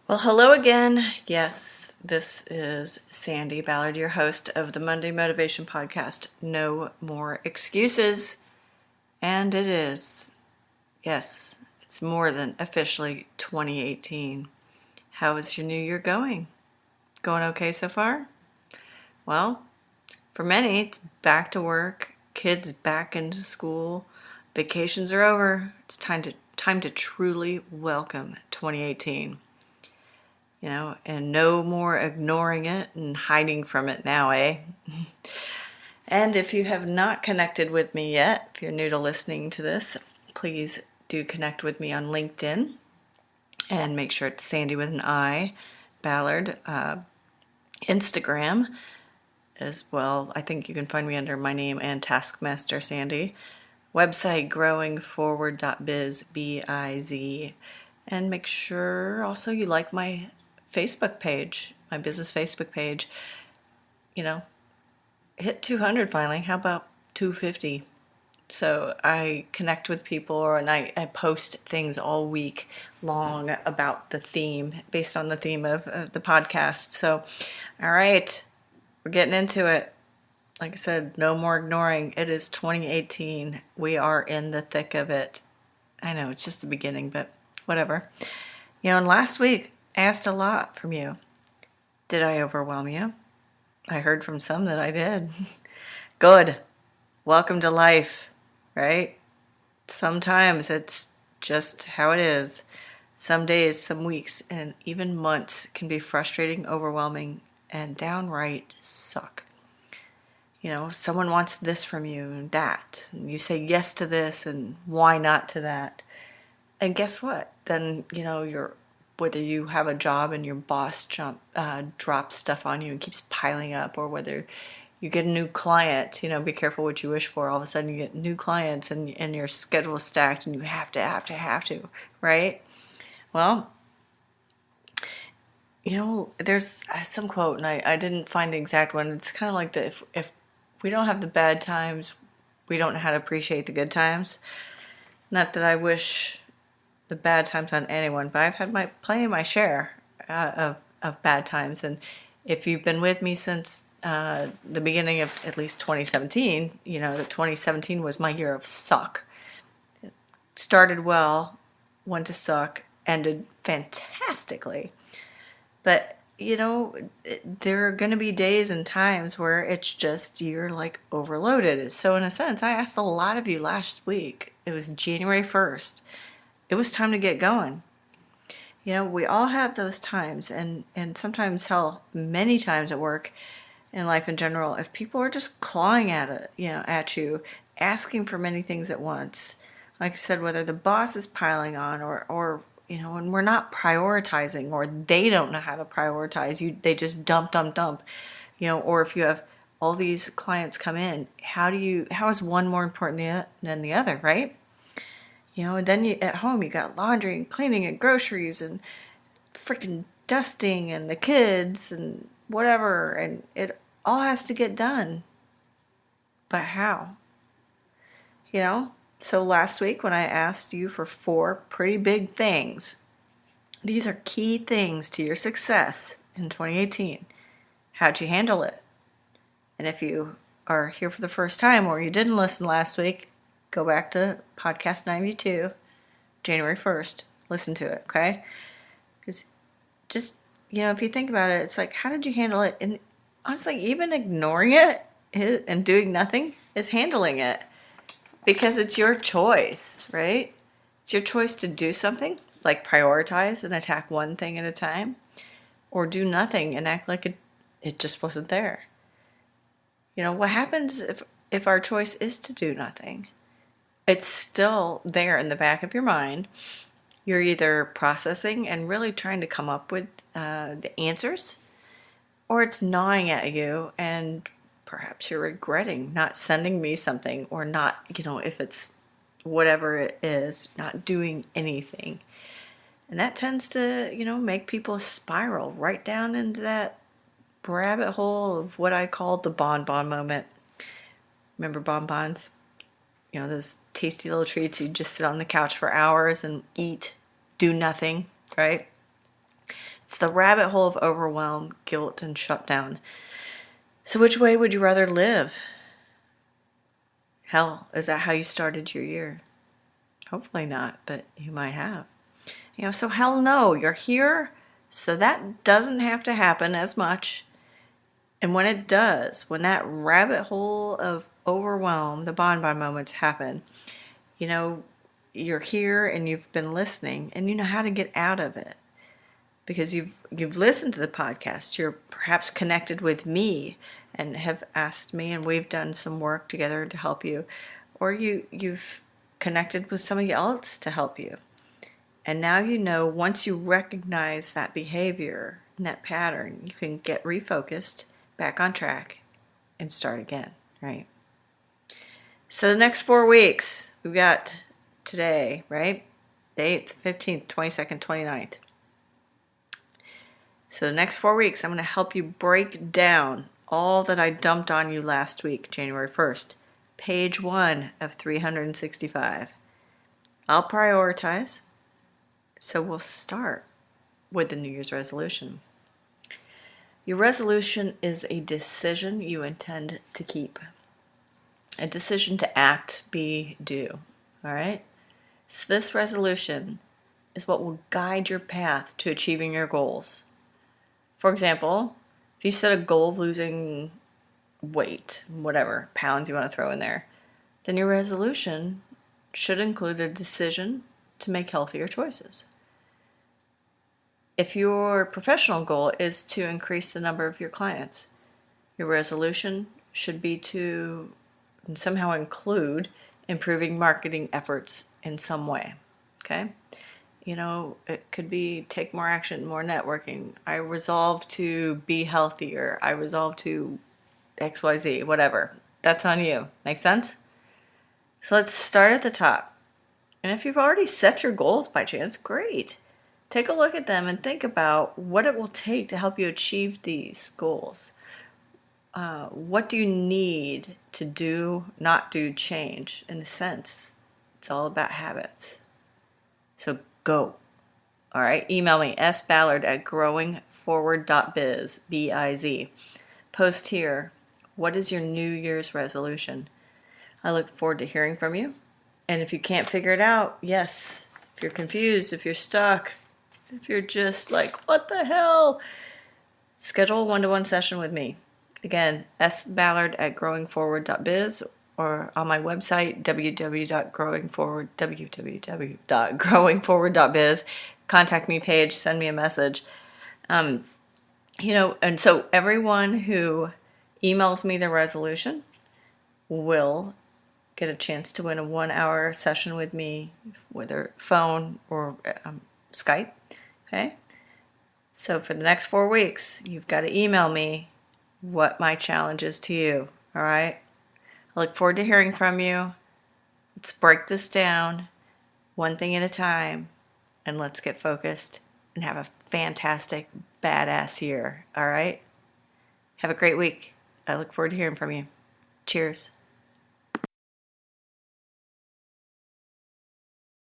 Well, hello again. Yes, this is Sandi, Ballard, your host of the Monday Motivation Podcast, No More Excuses. And it is, yes, it's more than officially 2018. How is your new year going? Going okay so far? Well, for many, it's back to work, kids back into school, vacations are over. It's time to truly welcome 2018. And no more ignoring it and hiding from it now, eh? And if you have not connected with me yet, if you're new to listening to this, please do connect with me on LinkedIn and make sure it's Sandi with an I, Ballard. Instagram as well. I think you can find me under my name and Taskmaster Sandi. Website growingforward.biz, B-I-Z. And make sure also you like my Facebook page, my business Facebook page. Hit 200 finally. How about 250? So I connect with people and I post things all week long about the theme, based on the theme of the podcast. So, all right, we're getting into it. Like I said, no more ignoring. It is 2018. We are in the thick of it. I know it's just the beginning, but whatever. And last week, I asked a lot from you. Did I overwhelm you? I heard from some that I did. Good. Welcome to life, right? Sometimes it's just how it is. Some days, some weeks, and even months can be frustrating, overwhelming, and downright suck. Someone wants this from you and that, and you say yes to this and why not to that. And guess what? Then, whether you have a job and your boss drops stuff on you and keeps piling up, or whether you get a new client, be careful what you wish for. All of a sudden you get new clients and your schedule is stacked and you have to, right? Well, there's some quote, and I didn't find the exact one. It's kind of like if we don't have the bad times, we don't know how to appreciate the good times. Not that I wish the bad times on anyone, but I've had plenty of my share of bad times. And if you've been with me since the beginning of at least 2017, that 2017 was my year of suck. It started well, went to suck, ended fantastically. But, there are going to be days and times where it's just you're like overloaded. So in a sense, I asked a lot of you last week. It was January 1st. It was time to get going. We all have those times, and sometimes, hell, many times at work, in life in general, if people are just clawing at it, at you, asking for many things at once. Like I said, whether the boss is piling on or and we're not prioritizing, or they don't know how to prioritize, they just dump, or if you have all these clients come in, how is one more important than the other, right? And then at home you got laundry and cleaning and groceries and freaking dusting and the kids and whatever, and it all has to get done. But how? So last week when I asked you for 4 pretty big things, these are key things to your success in 2018. How'd you handle it? And if you are here for the first time or you didn't listen last week, go back to podcast 92, January 1st. Listen to it, okay? Because just, if you think about it, it's like, how did you handle it? And honestly, even ignoring it and doing nothing is handling it. Because it's your choice, right? It's your choice to do something, like prioritize and attack one thing at a time, or do nothing and act like it just wasn't there. What happens if our choice is to do nothing? It's still there in the back of your mind. You're either processing and really trying to come up with the answers, or it's gnawing at you and perhaps you're regretting not sending me something, or not, if it's whatever it is, not doing anything. And that tends to, make people spiral right down into that rabbit hole of what I call the bonbon moment. Remember bonbons? Those tasty little treats you just sit on the couch for hours and eat, do nothing, right? the rabbit hole of overwhelm, guilt, and shutdown. So which way would you rather live? Hell, is that how you started your year? Hopefully not, but you might have. So hell no, you're here, so that doesn't have to happen as much. And when it does, when that rabbit hole of overwhelm, the bonbon moments happen, you're here and you've been listening and you know how to get out of it. Because you've listened to the podcast, you're perhaps connected with me and have asked me, and we've done some work together to help you. Or you've connected with somebody else to help you. And now once you recognize that behavior and that pattern, you can get refocused, back on track, and start again, right? So the next 4 weeks, we've got today, right? The 8th, 15th, 22nd, 29th. So the next 4 weeks, I'm going to help you break down all that I dumped on you last week, January 1st. Page 1 of 365. I'll prioritize. So we'll start with the New Year's resolution. Your resolution is a decision you intend to keep. A decision to act, be, do. All right? So this resolution is what will guide your path to achieving your goals. For example, if you set a goal of losing weight, whatever pounds you want to throw in there, then your resolution should include a decision to make healthier choices. If your professional goal is to increase the number of your clients, your resolution should be to somehow include improving marketing efforts in some way. Okay? It could be take more action, more networking. I resolve to be healthier. I resolve to XYZ, whatever. That's on you. Make sense? So let's start at the top. And if you've already set your goals by chance, great. Take a look at them and think about what it will take to help you achieve these goals. What do you need to do, not do, change? In a sense, it's all about habits. So go. All right, email me, sballard@growingforward.biz, B-I-Z. Post here, what is your New Year's resolution? I look forward to hearing from you. And if you can't figure it out, yes, if you're confused, if you're stuck, if you're just like, what the hell? Schedule a one-to-one session with me. Again, sballard@growingforward.biz or on my website, www.growingforward.biz. Contact me page, send me a message. And so everyone who emails me their resolution will get a chance to win a 1-hour session with me, whether phone or Skype. Okay? So for the next 4 weeks, you've got to email me what my challenge is to you. All right? I look forward to hearing from you. Let's break this down one thing at a time, and let's get focused and have a fantastic, badass year. All right? Have a great week. I look forward to hearing from you. Cheers.